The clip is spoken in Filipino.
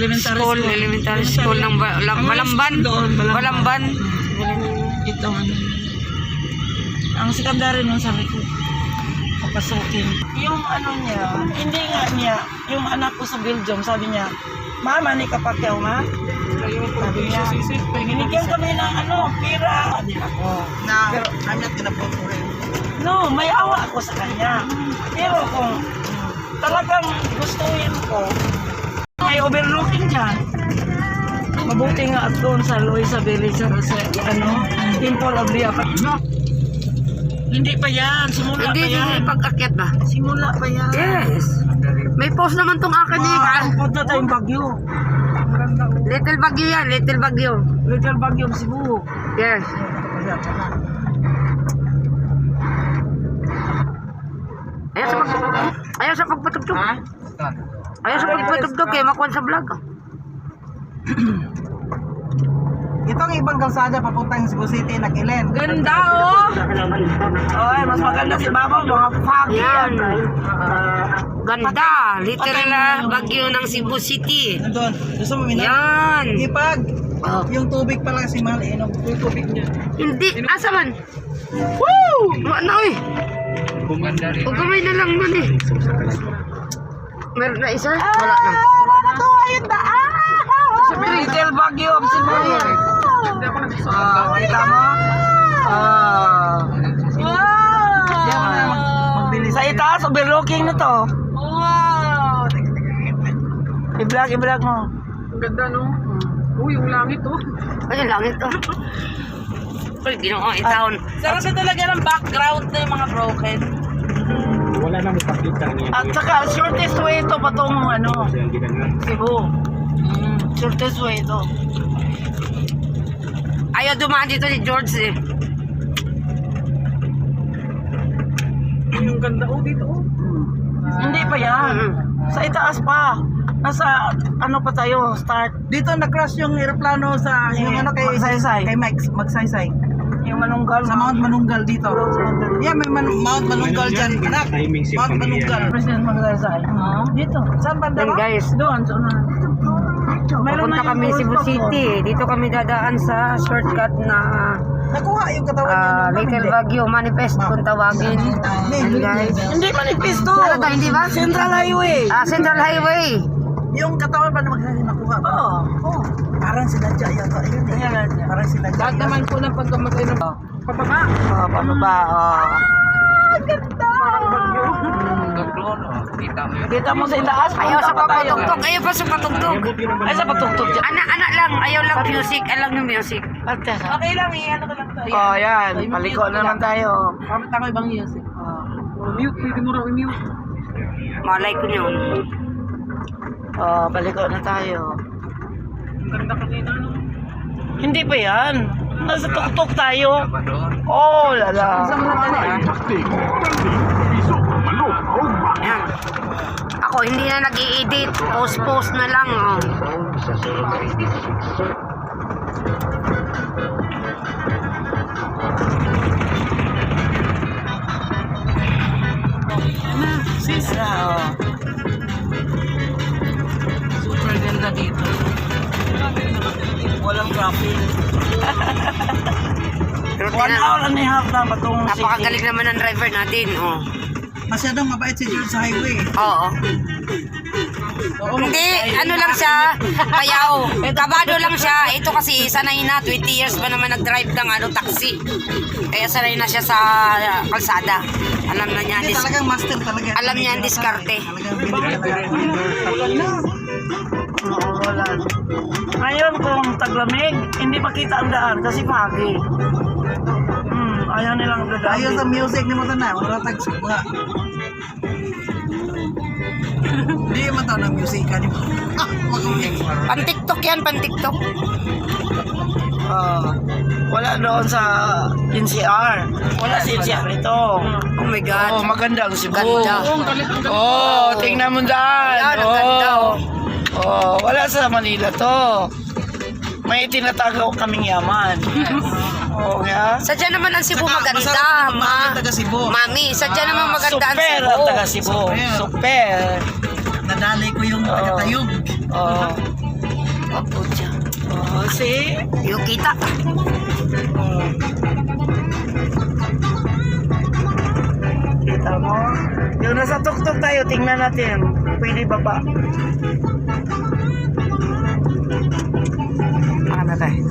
Elementary school ng Balamban. Balamban. Ito, ang secondary nun sa likod. Papasukin. Yung ano niya, hindi nga niya, yung anak ko sa Belgium, sabi niya, Mama, ni Kapakyaw, ma? Sabi niya, binigyan kami ng pira. Pero I'm not gonna vote for him. No, may awa ako sa kanya. Pero kung talagang gustuin ko, may overlooking dyan. Mabuti nga at doon sa Luisa Village sa Temple of the Hindi pa yan, simula pa yan. Hindi pag-akyat ba? Simula pa yan. Yes. May post naman tong akin eh. Punta tayong Bagyo. Little Bagyo yan, Little Bagyo. Little Bagyo Cebu. Yes. Ayaw sa pagpatugtog. Ayaw sa pagpatugtog eh, makuha sa vlog. Itong ibang kalsada papuntang Cebu City, Nagilen. Ganda oh! Ay, mas maganda si Mama, mga foggy Yan. yan. Ganda. Literal na Bagyo ng Cebu City. Nandun, gusto mo minum? Yan. Ipag, Oh. yung tubig pala si Mal, inom. Yung tubig niya. Hindi. Asa man? Woo! Ano eh? Huwag kamay na lang man eh. Meron na isa? Wala na. Wala na to, ayun na. Little Bagyo of Cebu. Kita mo? Sa itaas, overlooking na to. Wow! I-vlog mo. Ganda no? Uy, yung langit oh. Ay, langit to. Uy, ginoo, itaon. Sarap na talaga ng background na yung mga broken. Wala nang ipakita niya. At saka, shortest way ito patungong Cebu. Shortest way ito. Ayaw dumaan dito ni George eh. Yung ganda oh dito oh. Hindi pa yan. Sa itaas pa. Nasa pa tayo, start. Dito na-crash yung aeroplano sa, yung kay Magsaysay. Kay Mike, Magsaysay. Yung Manunggal. Sa Mount Manunggal dito. Yeah, may Mount Manunggal dyan. Anak, Mount Manunggal. President Magsaysay. Dito. Saan banda Then ba? guys, Doon. papunta kami Cebu City. Dito kami dadaan sa shortcut na Nakuha yung katawan niya. Little Bagyo Manifest kung tawagin. And guys, Hindi manipis to. Ano to, hindi ba? Central Highway. Central Highway. Yung katawan pa na nakuha. Oo. Parang sinadya yata. Ayun eh. Parang sinadya. Lahat naman po ng pagkamatay ng papaka. Pababa. Ganda oh. Kita mo sa itaas. Ayaw sa punta pa tayo. patugtog. Ayaw pa sa patugtog. Ay, sa patugtog dyan. Anak lang. Ayaw lang music. Alam yung music. Okay lang eh. Ano ka lang to? Oh, yan. Paliko na naman tayo. Tama ibang music. Mute, pwede mo raw i-mute. Malay ko yun. Oh, paliko na tayo. Ganda kanina no. Hindi pa yan. Nasa tuktok tayo. Oh, lala. Yan. Ako hindi na nag-i-edit. Post na lang. Oh. Super ganda dito. Walang traffic. Pero 1 hour and a half na patungong napakagaling naman ng driver natin. Oh. Masyadong mabait si George sa highway. Oo. Hindi, ano lang siya, payaw. Kabado lang siya. Ito kasi sanay na, 20 years ba naman nag-drive ng taxi. Kaya sanay na siya sa kalsada. Alam na niya, Hindi talagang master talaga. alam niya ang diskarte. Talagang binig talaga. Ngayon kung taglamig, hindi makita ang daan kasi foggy. Ayaw nilang dadaan. Ayaw sa music ni mo na. Wala tagsuga. Hindi man tao ng music ka ni mo. Pan-TikTok yan, pan-TikTok. Wala doon sa NCR. Wala sa NCR ito. Oh my God. Oh, maganda ang Cebu. Ganda. Oh, tingnan mo daan. Yan, ang ganda. Oh, wala sa Manila to. May tinatago kaming yaman. Oh, nga. Sadya naman ang Cebu maganda, ma. Taga Cebu. Mami, sadya naman maganda ang Super Cebu. ang taga Cebu. Super. Nadali ko yung tagatayog. Oo. Opo siya. Oh, see? Yung kita. Oh. Kita mo? Yung nasa tuktok tayo, tingnan natin. Pwede ba ba? Ano tayo?